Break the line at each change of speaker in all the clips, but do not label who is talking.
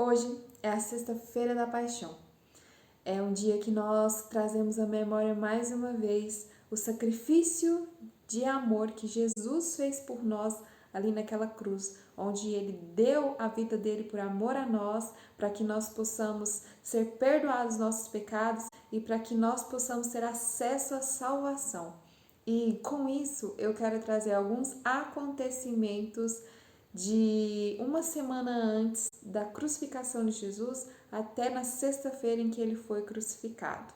Hoje é a Sexta-feira da Paixão. É um dia que nós trazemos à memória mais uma vez o sacrifício de amor que Jesus fez por nós ali naquela cruz, onde ele deu a vida dele por amor a nós, para que nós possamos ser perdoados nossos pecados e para que nós possamos ter acesso à salvação. E com isso eu quero trazer alguns acontecimentos de uma semana antes da crucificação de Jesus até na sexta-feira em que ele foi crucificado.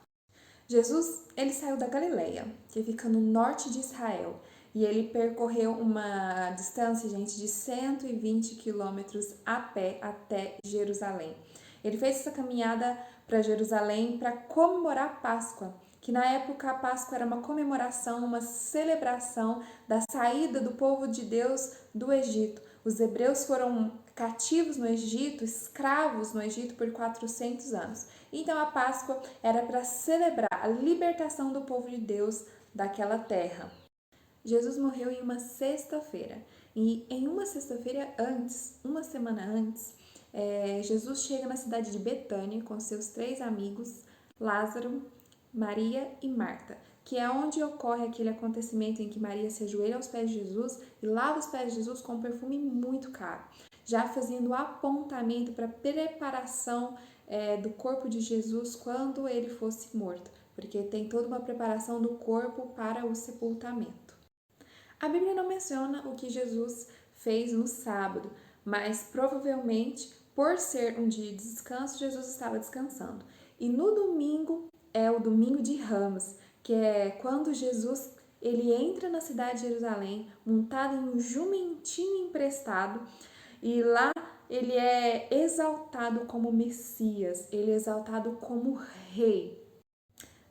Jesus, ele saiu da Galileia, que fica no norte de Israel, e ele percorreu uma distância, gente, de 120 quilômetros a pé até Jerusalém. Ele fez essa caminhada para Jerusalém para comemorar a Páscoa, que na época a Páscoa era uma comemoração, uma celebração da saída do povo de Deus do Egito. Os hebreus foram cativos no Egito, escravos no Egito por 400 anos. Então a Páscoa era para celebrar a libertação do povo de Deus daquela terra. Jesus morreu em uma sexta-feira. E em uma sexta-feira antes, uma semana antes, Jesus chega na cidade de Betânia com seus 3 amigos, Lázaro, Maria e Marta, que é onde ocorre aquele acontecimento em que Maria se ajoelha aos pés de Jesus e lava os pés de Jesus com um perfume muito caro, já fazendo apontamento para a preparação do corpo de Jesus quando ele fosse morto, porque tem toda uma preparação do corpo para o sepultamento. A Bíblia não menciona o que Jesus fez no sábado, mas provavelmente, por ser um dia de descanso, Jesus estava descansando. E no domingo é o domingo de Ramos, que é quando Jesus ele entra na cidade de Jerusalém montado em um jumentinho emprestado e lá ele é exaltado como Messias, ele é exaltado como rei.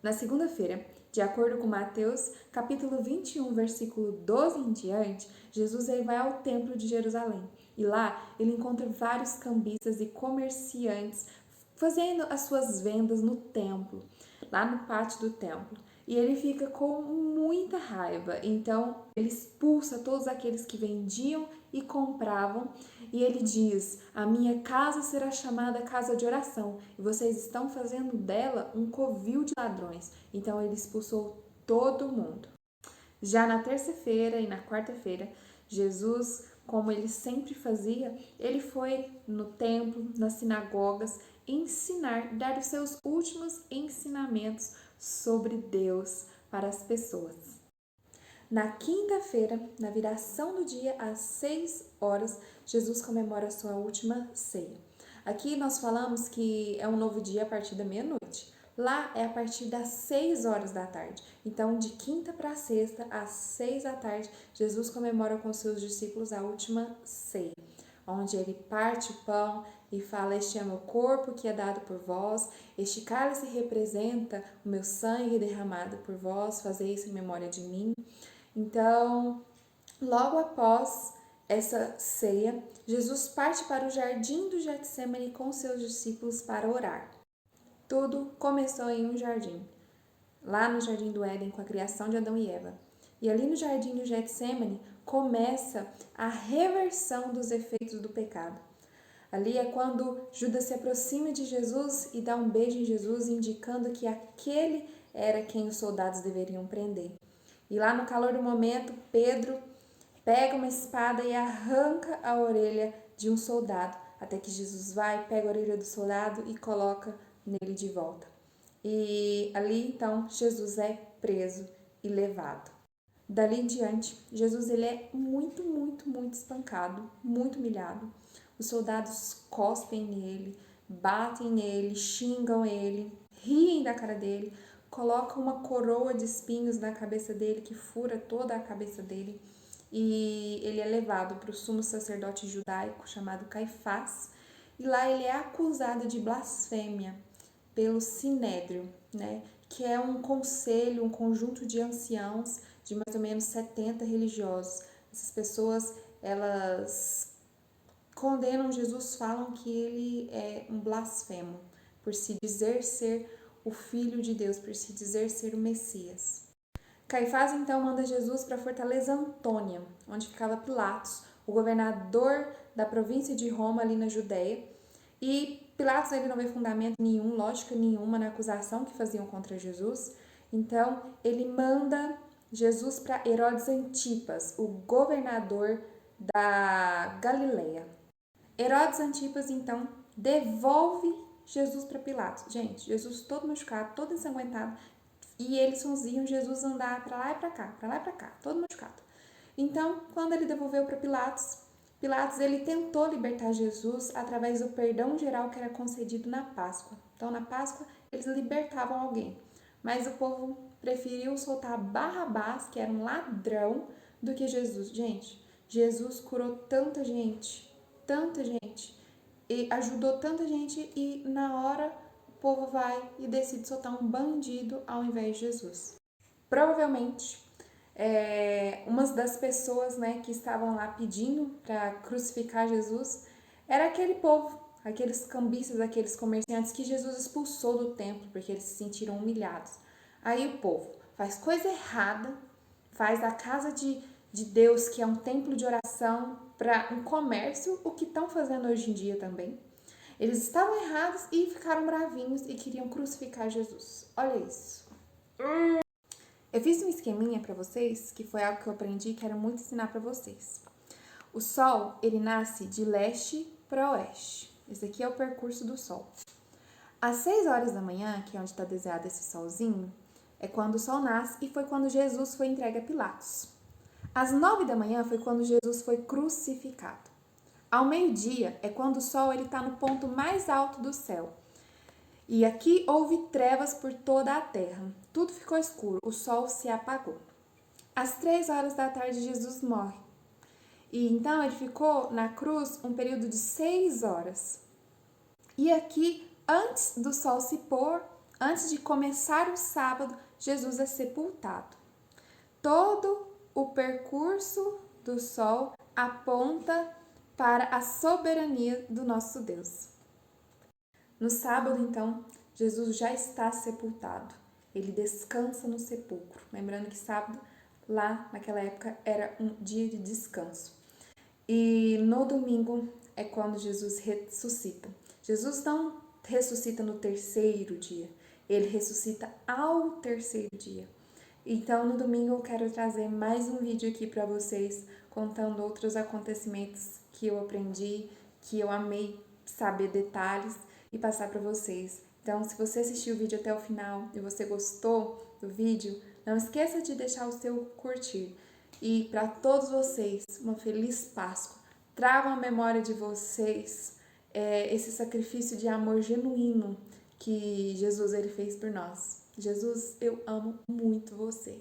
Na segunda-feira, de acordo com Mateus, capítulo 21, versículo 12 em diante, Jesus ele vai ao templo de Jerusalém. E lá ele encontra vários cambistas e comerciantes fazendo as suas vendas no templo, lá no pátio do templo. E ele fica com muita raiva, então ele expulsa todos aqueles que vendiam e compravam, e ele diz: a minha casa será chamada casa de oração, e vocês estão fazendo dela um covil de ladrões. Então ele expulsou todo mundo. Já na terça-feira e na quarta-feira, Jesus, como ele sempre fazia, ele foi no templo, nas sinagogas, ensinar, dar os seus últimos ensinamentos sobre Deus para as pessoas. Na quinta-feira, na viração do dia, às 6 horas, Jesus comemora a sua última ceia. Aqui nós falamos que é um novo dia a partir da meia-noite. Lá é a partir das 6 horas da tarde. Então, de quinta para sexta, às 6 da tarde, Jesus comemora com seus discípulos a última ceia, onde ele parte o pão e fala: este é meu corpo que é dado por vós, este cálice representa o meu sangue derramado por vós, fazei isso em memória de mim. Então, logo após essa ceia, Jesus parte para o jardim do Getsemane com seus discípulos para orar. Tudo começou em um jardim, lá no Jardim do Éden, com a criação de Adão e Eva. E ali no Jardim do Getsemane começa a reversão dos efeitos do pecado. Ali é quando Judas se aproxima de Jesus e dá um beijo em Jesus, indicando que aquele era quem os soldados deveriam prender. E lá no calor do momento, Pedro pega uma espada e arranca a orelha de um soldado, até que Jesus vai, pega a orelha do soldado e coloca nele de volta. E ali então Jesus é preso e levado. Dali em diante, Jesus ele é muito espancado, muito humilhado. Os soldados cospem nele, batem nele, xingam ele, riem da cara dele, colocam uma coroa de espinhos na cabeça dele que fura toda a cabeça dele. E ele é levado para o sumo sacerdote judaico chamado Caifás, e lá ele é acusado de blasfêmia pelo Sinédrio, né? Que é um conselho, um conjunto de anciãos de mais ou menos 70 religiosos. Essas pessoas, elas condenam Jesus, falam que ele é um blasfemo, por se dizer ser o Filho de Deus, por se dizer ser o Messias. Caifás então manda Jesus para a fortaleza Antônia, onde ficava Pilatos, o governador da província de Roma ali na Judéia, E Pilatos ele não vê fundamento nenhum, lógica nenhuma na acusação que faziam contra Jesus. Então ele manda Jesus para Herodes Antipas, o governador da Galileia. Herodes Antipas então devolve Jesus para Pilatos. Gente, Jesus todo machucado, todo ensanguentado, e eles faziam Jesus andar para lá e para cá, todo machucado. Então, quando ele devolveu para Pilatos, Pilatos ele tentou libertar Jesus através do perdão geral que era concedido na Páscoa. Então, na Páscoa, eles libertavam alguém. Mas o povo preferiu soltar Barrabás, que era um ladrão, do que Jesus. Gente, Jesus curou tanta gente, e ajudou tanta gente, e na hora o povo vai e decide soltar um bandido ao invés de Jesus. Provavelmente, uma das pessoas, né, que estavam lá pedindo para crucificar Jesus era aquele povo, aqueles cambistas, aqueles comerciantes que Jesus expulsou do templo porque eles se sentiram humilhados. Aí o povo faz coisa errada, faz a casa de Deus, que é um templo de oração, para um comércio, o que estão fazendo hoje em dia também. Eles estavam errados e ficaram bravinhos e queriam crucificar Jesus. Olha isso. Eu fiz um esqueminha para vocês, que foi algo que eu aprendi e quero muito ensinar para vocês. O Sol, ele nasce de leste para oeste. Esse aqui é o percurso do Sol. Às 6 horas da manhã, que é onde está desenhado esse solzinho, é quando o Sol nasce e foi quando Jesus foi entregue a Pilatos. Às 9 da manhã foi quando Jesus foi crucificado. Ao meio-dia é quando o Sol está no ponto mais alto do céu. E aqui houve trevas por toda a terra. Tudo ficou escuro, o sol se apagou. Às 3 horas da tarde, Jesus morre. E então ele ficou na cruz um período de 6 horas. E aqui, antes do sol se pôr, antes de começar o sábado, Jesus é sepultado. Todo o percurso do sol aponta para a soberania do nosso Deus. No sábado, então, Jesus já está sepultado. Ele descansa no sepulcro. Lembrando que sábado, lá naquela época, era um dia de descanso. E no domingo é quando Jesus ressuscita. Jesus não ressuscita no terceiro dia, ele ressuscita ao terceiro dia. Então, no domingo eu quero trazer mais um vídeo aqui para vocês, contando outros acontecimentos que eu aprendi, que eu amei saber detalhes e passar para vocês. Então, se você assistiu o vídeo até o final e você gostou do vídeo, não esqueça de deixar o seu curtir. E para todos vocês, uma feliz Páscoa. Tragam à memória de vocês esse sacrifício de amor genuíno que Jesus ele fez por nós. Jesus, eu amo muito você.